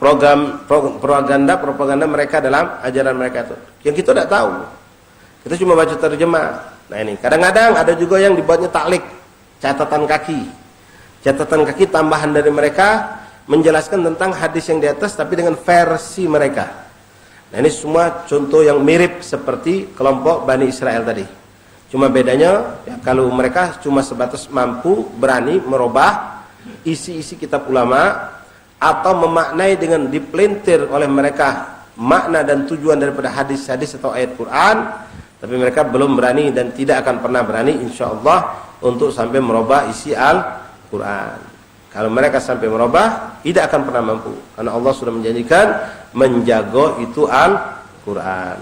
propaganda mereka dalam ajaran mereka itu, yang kita tidak tahu. Kita cuma baca terjemah. Nah, ini kadang-kadang ada juga yang dibuatnya taklik, catatan kaki tambahan dari mereka, menjelaskan tentang hadis yang di atas tapi dengan versi mereka. Nah, ini semua contoh yang mirip seperti kelompok Bani Israel tadi. Cuma bedanya ya, kalau mereka cuma sebatas mampu berani merubah isi-isi kitab ulama, atau memaknai dengan dipelintir oleh mereka makna dan tujuan daripada hadis-hadis atau ayat Quran, tapi mereka belum berani dan tidak akan pernah berani insyaallah untuk sampai merubah isi Al-Quran. Kalau mereka sampai merubah, tidak akan pernah mampu, karena Allah sudah menjanjikan menjaga itu Al-Quran.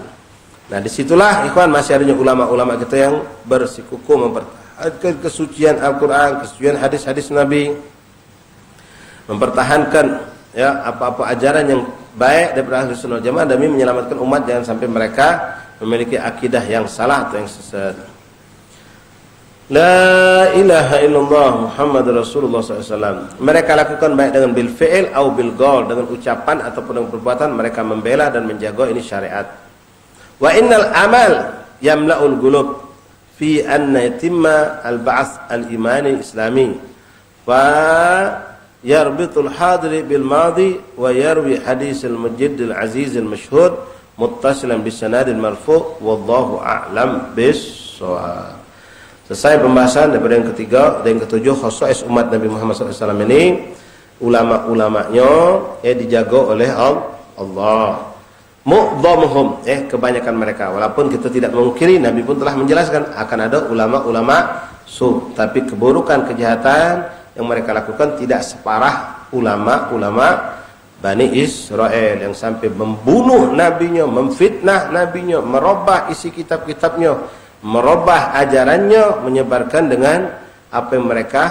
Nah, disitulah ikhwan masih adanya ulama-ulama kita yang bersikukuh mempertahankan kesucian Al-Quran, kesucian hadis-hadis Nabi, mempertahankan ya apa-apa ajaran yang baik daripada ahli sunnah jamaah demi menyelamatkan umat, jangan sampai mereka memiliki akidah yang salah atau yang sesat. La ilaha illallah Muhammad Rasulullah SAW. Mereka lakukan baik dengan bil fi'il atau bil qaul, dengan ucapan ataupun dengan perbuatan mereka membela dan menjaga ini syariat. Wa innal amal yamla'ul qulub fi anna yatimma al-ba'ts al-imani islami wa yarbitul hadiri bil madi wa yarwi hadis al-mujadd al-aziz al-mashhur muttasilan bis sanad al-marfu' wallahu a'lam bis-shawab. Selesai pembahasan daripada yang ketiga dan yang ketujuh, khosais umat Nabi Muhammad SAW ini, ulama-ulamanya dijaga oleh Allah. Mu'dhamuhum, kebanyakan mereka. Walaupun kita tidak mengkiri, Nabi pun telah menjelaskan akan ada ulama-ulama su, tapi keburukan, kejahatan yang mereka lakukan tidak separah ulama-ulama Bani Israel yang sampai membunuh nabinya, memfitnah nabinya, merubah isi kitab-kitabnya, merubah ajarannya, menyebarkan dengan apa yang mereka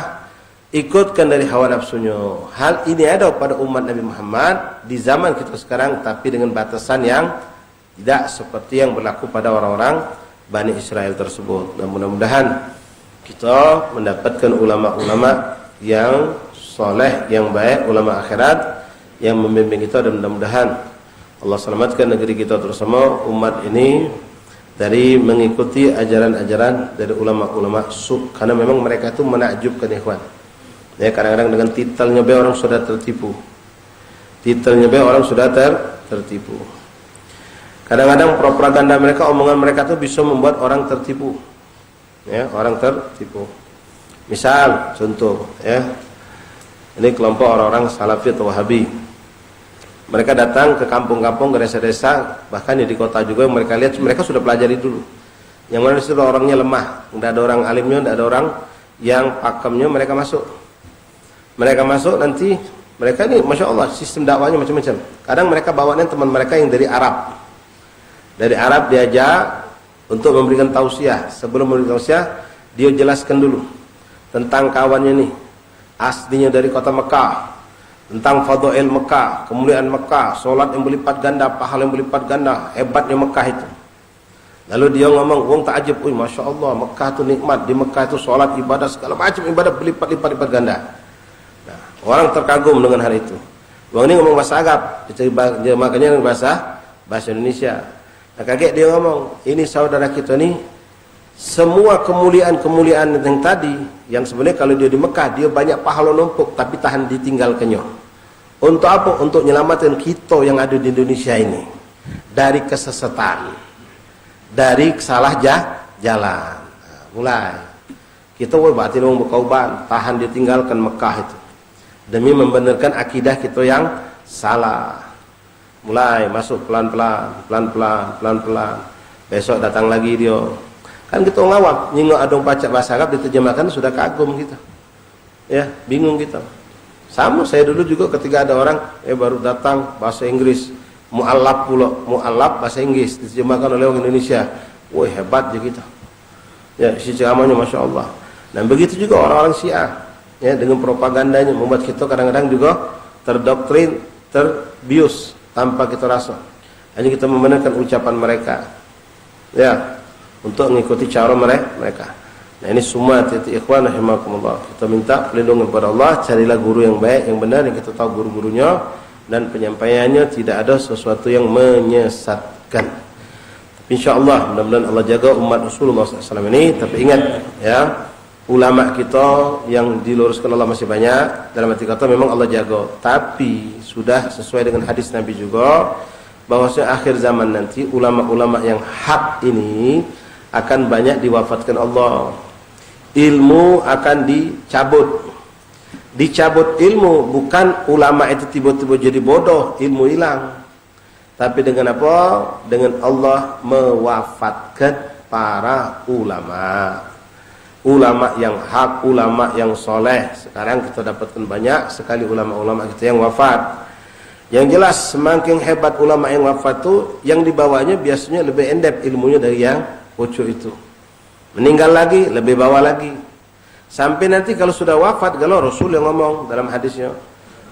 ikutkan dari hawa nafsunya. Hal ini ada pada umat Nabi Muhammad di zaman kita sekarang, tapi dengan batasan yang tidak seperti yang berlaku pada orang-orang Bani Israel tersebut. Dan mudah-mudahan kita mendapatkan ulama-ulama yang soleh, yang baik, ulama akhirat yang membimbing kita, dan mudah-mudahan Allah selamatkan negeri kita terutama umat ini dari mengikuti ajaran-ajaran dari ulama-ulama su, karena memang mereka itu menakjubkan, ikhwan. Ya, kadang-kadang dengan titelnya be orang sudah tertipu. Titelnya be orang sudah tertipu. Kadang-kadang propaganda mereka, omongan mereka itu bisa membuat orang tertipu. Ya, orang tertipu. Misal, contoh, ya. Ini kelompok orang-orang Salafi atau Wahabi. Mereka datang ke kampung-kampung, ke desa-desa, bahkan di kota juga yang mereka lihat, mereka sudah pelajari dulu. Yang mana disitu orangnya lemah, tidak ada orang alimnya, tidak ada orang yang pakemnya, mereka masuk. Mereka masuk nanti, mereka ini Masya Allah sistem dakwanya macam-macam. Kadang mereka bawaannya teman mereka yang dari Arab. Dari Arab diajak untuk memberikan tausiah. Sebelum memberikan tausiah, dia jelaskan dulu tentang kawannya nih, aslinya dari kota Mekah, tentang fadail Mekah, kemuliaan Mekah, solat yang berlipat ganda, pahala yang berlipat ganda, hebatnya Mekah itu. Lalu dia ngomong, wong takjub, Masya Allah, Mekah itu nikmat, di Mekah itu solat, ibadah, segala macam ibadah berlipat-lipat ganda. Nah, orang terkagum dengan hal itu. Wong ini ngomong bahasa Arab, makanya bahasa Indonesia. Nah, kaget dia ngomong, ini saudara kita nih, semua kemuliaan yang tadi, yang sebenarnya kalau dia di Mekah, dia banyak pahala numpuk, tapi tahan ditinggalkannya. Untuk apa? Untuk menyelamatkan kita yang ada di Indonesia ini dari kesesatan, dari salah jalan. Nah, mulai kita batin wong berkauban, tahan ditinggalkan Mekah itu demi membenarkan akidah kita yang salah. Mulai masuk pelan-pelan. Besok datang lagi dia. Kan kita ngawak, nyingok adong pacak bahasa Arab diterjemahkan sudah kagum kita. Ya, bingung kita. Sama saya dulu juga ketika ada orang baru datang bahasa Inggris, mu'allaf pula, mu'allaf bahasa Inggris diterjemahkan oleh orang Indonesia. Wah, hebat je kita. Ya, isi ceramahnya Masya Allah. Dan begitu juga orang-orang Syiah. Ya, dengan propagandanya membuat kita kadang-kadang juga terdoktrin, terbius tanpa kita rasa. Hanya kita membenarkan ucapan mereka. Ya, untuk mengikuti cara mereka. Nah, ini semua titik ikhwan rahimakumullah. Kita minta perlindungan kepada Allah, carilah guru yang baik, yang benar, yang kita tahu guru-gurunya dan penyampaiannya tidak ada sesuatu yang menyesatkan. Tapi insyaallah mudah-mudahan Allah jaga umat Rasulullah SAW ini. Tapi ingat ya, ulama kita yang diluruskan Allah masih banyak. Dalam arti kata memang Allah jaga, tapi sudah sesuai dengan hadis Nabi juga bahwasanya akhir zaman nanti ulama-ulama yang hak ini akan banyak diwafatkan Allah. Ilmu akan dicabut ilmu, bukan ulama itu tiba-tiba jadi bodoh, ilmu hilang. Tapi dengan apa? Dengan Allah mewafatkan para ulama. Ulama yang hak, ulama yang soleh. Sekarang kita dapatkan banyak sekali ulama-ulama kita yang wafat. Yang jelas semakin hebat ulama yang wafat itu, yang dibawanya biasanya lebih endep ilmunya dari yang pucuk itu. Meninggal lagi, lebih bawah lagi. Sampai nanti kalau sudah wafat, kalau Rasul yang ngomong dalam hadisnya,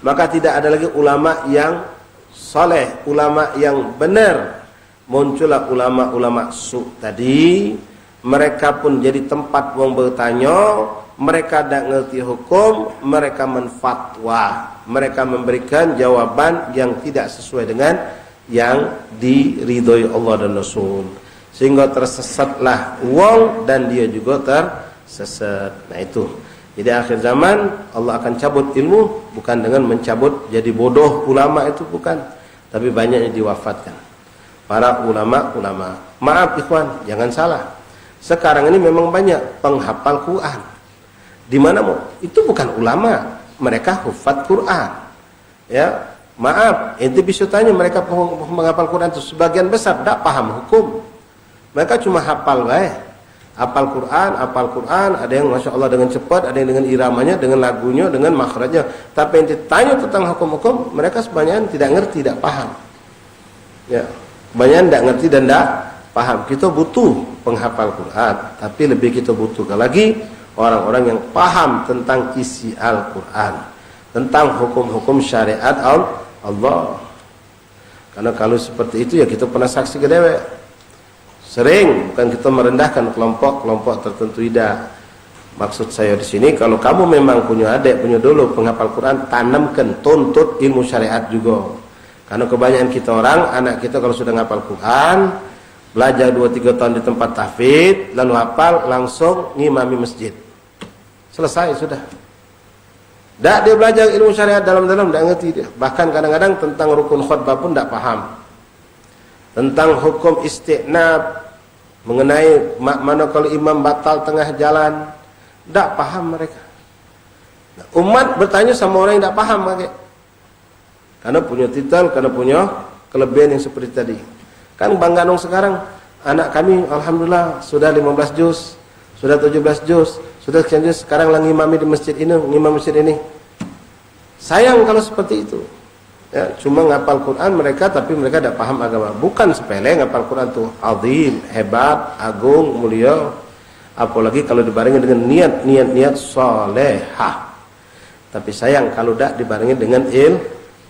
maka tidak ada lagi ulama yang soleh, ulama yang benar. Muncullah ulama-ulama su tadi. Mereka pun jadi tempat wong bertanya, mereka tidak ngerti hukum, mereka menfatwa, mereka memberikan jawaban yang tidak sesuai dengan yang diridhoi Allah dan Rasul, sehingga tersesatlah wong dan dia juga tersesat. Nah itu, jadi akhir zaman Allah akan cabut ilmu, bukan dengan mencabut jadi bodoh ulama itu, bukan, tapi banyaknya diwafatkan para ulama-ulama. Maaf ikhwan, jangan salah. Sekarang ini memang banyak penghafal Quran. Di mana itu bukan ulama, mereka hufaz Quran. Ya, maaf, ente bisa tanya mereka menghafal Quran itu sebagian besar tidak paham hukum. Mereka cuma hafal baik. Hafal Quran, ada yang Masya Allah dengan cepat, ada yang dengan iramanya, dengan lagunya, dengan makhrajnya. Tapi ente tanya tentang hukum-hukum, mereka sebanyak tidak ngerti, tidak paham. Ya, kebanyakan tidak ngerti dan tidak paham. Kita butuh penghafal Quran, tapi lebih kita butuhkan lagi orang-orang yang paham tentang isi Al-Quran, tentang hukum-hukum syariat Allah. Karena kalau seperti itu ya kita pernah saksi ke dewe. Sering, bukan kita merendahkan kelompok-kelompok tertentu, tidak. Maksud saya di sini, kalau kamu memang punya adik, punya dulu penghafal Quran, tanamkan, tuntut ilmu syariat juga. Karena kebanyakan kita orang, anak kita kalau sudah ngapal Quran, belajar 2-3 tahun di tempat tahfidz, lalu hafal, langsung ngimami masjid. Selesai sudah. Tak dia belajar ilmu syariat dalam-dalam, tak ngerti dia. Bahkan kadang-kadang tentang rukun khutbah pun tak paham. Tentang hukum istiqnab, mengenai mana kalau imam batal tengah jalan, tak paham mereka. Nah, umat bertanya sama orang yang tak paham, karena punya titel, karena punya kelebihan yang seperti tadi. Kan bangga dong sekarang, anak kami alhamdulillah sudah 15 juz, sudah 17 juz, sudah sekian juz, sekarang lagi ngimami di masjid ini, ngimam masjid ini. Sayang kalau seperti itu. Ya, cuma ngapal Quran mereka, tapi mereka tidak paham agama. Bukan sepele ngapal Quran itu azim, hebat, agung, mulia. Apalagi kalau dibarengi dengan niat salehah. Tapi sayang kalau tidak dibarengi dengan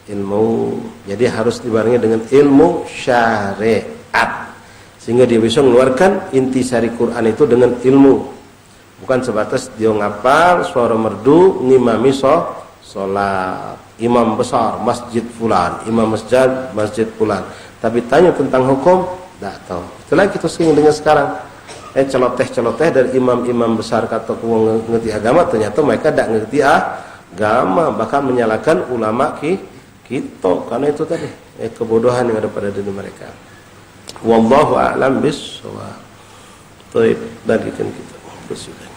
ilmu. Jadi harus dibarengi dengan ilmu syariat. Sehingga dia bisa mengeluarkan intisari Quran itu dengan ilmu. Bukan sebatas dia ngapal suara merdu ngimami sholat. Imam besar masjid fulan, imam masjid fulan. Tapi tanya tentang hukum, tak tahu. Itulah kita sering dengar sekarang. Celoteh-celoteh dari imam-imam besar kata ku ngerti agama, ternyata mereka tak ngerti agama, bahkan menyalahkan ulama kita karena itu tadi kebodohan yang ada pada diri mereka. Wallahu a'lam bishawab. Baik, bagikan kita bersihkan.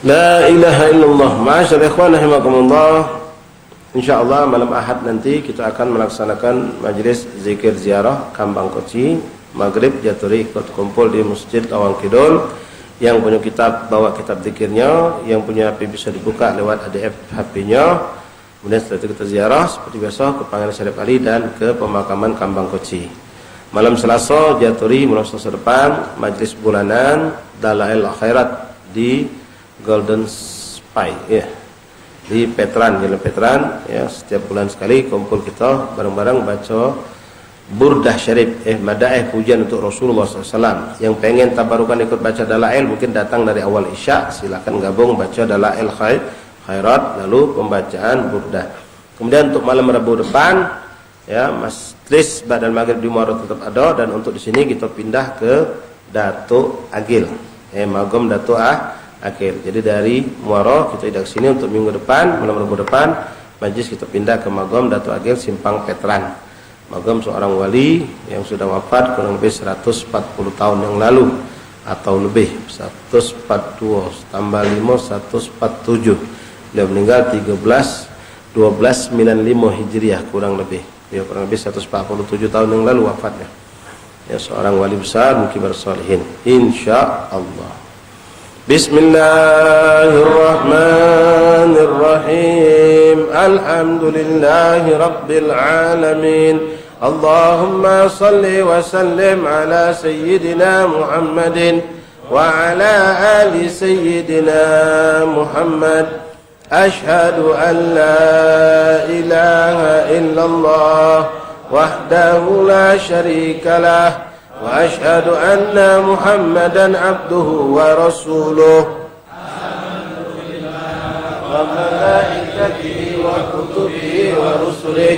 La ilaha illallah. Ma'asyar ikhwan rahimakumullah. InsyaAllah malam Ahad nanti kita akan melaksanakan majlis zikir ziarah Kambang Koci. Maghrib Jaturi ikut kumpul di Masjid Lawang Kidul. Yang punya kitab bawa kitab zikirnya, yang punya HP bisa dibuka lewat ADF HP-nya. Kemudian setelah itu kita ziarah seperti biasa ke Pangeran Syarif Ali dan ke pemakaman Kambang Koci. Malam Selasa Jaturi mulai Selasa depan majlis bulanan Dalail Khairat di Golden Spy, ya, di Petran, Jalan Petran, ya, setiap bulan sekali kumpul kita bareng-bareng baca Burdah Syarif, madaih pujian untuk Rasulullah SAW. Yang pengen tabarukan ikut baca Dalail mungkin datang dari awal Isya, silakan gabung baca Dalail Khairat, lalu pembacaan Burdah. Kemudian untuk malam Rabu depan, ya, majlis Badal Maghrib di Muaro tetap ada, dan untuk di sini kita pindah ke Datuk Agil, Magom Datuk Akhir. Jadi dari Muaro kita tidak ke sini untuk minggu depan, malam Rabu depan, majlis kita pindah ke Magom Datuk Agil Simpang Petran. Magom seorang wali yang sudah wafat kurang lebih 140 tahun yang lalu atau lebih, 142 tambah 5 147. Beliau meninggal 12/12/95 Hijriah kurang lebih. Dia kurang lebih 147 tahun yang lalu wafatnya. Ya, seorang wali besar mukibbar sholihin insyaallah. Bismillahirrahmanirrahim. Alhamdulillahi rabbil alamin. Allahumma salli wa sallim ala sayyidina Muhammadin wa ala ali sayyidina Muhammad. Ashhadu an la ilaha illallah wahdahu la syarika lah. وأشهد أن محمدا عبده ورسوله وملائكته وكتبه ورسله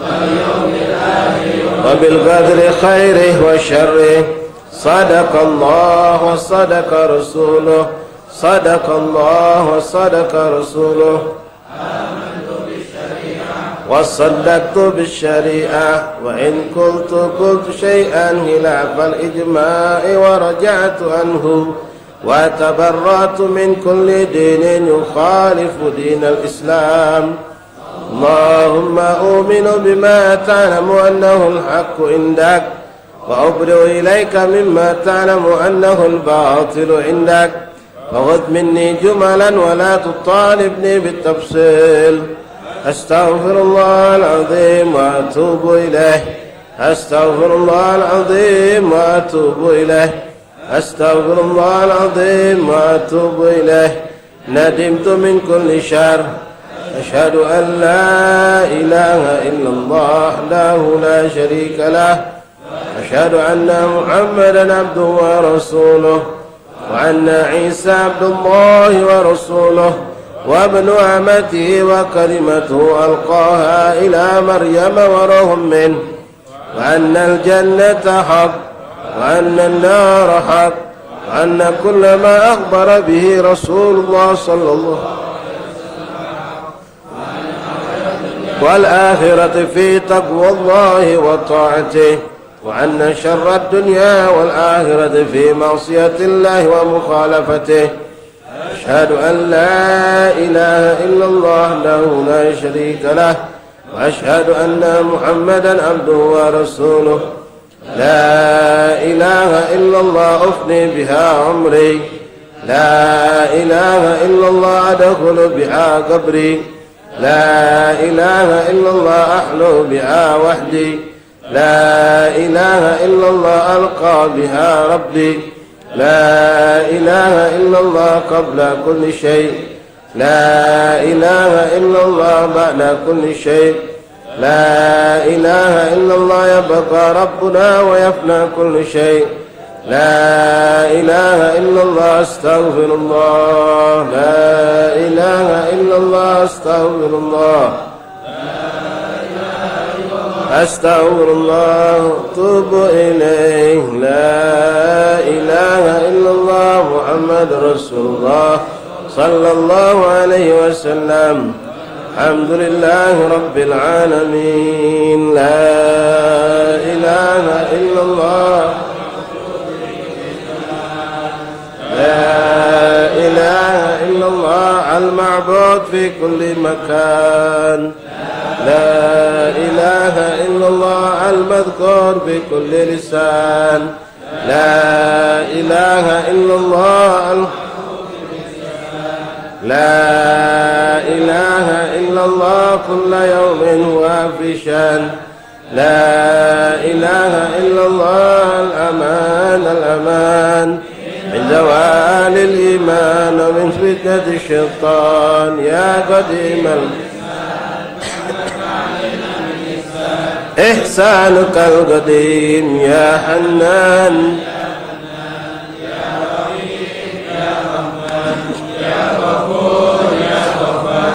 واليوم الآخر وبالقدر خيره وشره صدق الله وصدق رسوله صدق الله وصدق رسوله آمنت بالشريعة وصدقت بالشريعة وإن قلت شيئا خلاف الإجماع ورجعت عنه وتبرأت من كل دين يخالف دين الإسلام. اللهم أؤمن بما تعلم أنه الحق عندك وأبرئ إليك مما تعلم أنه الباطل عندك فخذ مني جملا ولا تطالبني بالتفصيل. أستغفر الله العظيم وأتوب إليه. أستغفر الله العظيم وأتوب إليه. أستغفر الله العظيم وأتوب إليه. ندمت من كل شر. أشهد أن لا إله إلا الله وحده لا شريك له. أشهد أن محمدا عبده ورسوله وأن عيسى عبد الله ورسوله وابن أمته وكلمته ألقاها إلى مريم وروح منه وأن الجنة حق وأن النار حق وأن كل ما أخبر به رسول الله صلى الله عليه وسلم والآخرة في تقوى الله وطاعته وأن شر الدنيا والآخرة في معصية الله ومخالفته. أشهد أن لا إله إلا الله وحده لا شريك له وأشهد أن محمدا عبده ورسوله. لا إله إلا الله أفني بها عمري. لا إله إلا الله أدخل بها قبري. لا إله إلا الله أحلو بها وحدي. لا إله إلا الله ألقى بها ربي. لا إله إلا الله قبل كل شيء. لا إله إلا الله بعد كل شيء. لا إله إلا الله يبقى ربنا ويفنى كل شيء. لا إله إلا الله أستغفر الله. لا إله إلا الله أستغفر الله. أستغفر الله أتوب إليه. لا إله إلا الله محمد رسول الله صلى الله عليه وسلم. الحمد لله رب العالمين. لا إله إلا الله. لا إله إلا الله المعبود في كل مكان. لا إله إلا الله المذكور بكل لسان. لا إله إلا الله. لا إله إلا الله كل يوم هو في شان. لا إله إلا الله الأمان الأمان من زوال الإيمان ومن فتنة الشيطان. يا قديم إحسانك القديم يا حنان. يا رحيم يا رحمن يا غفور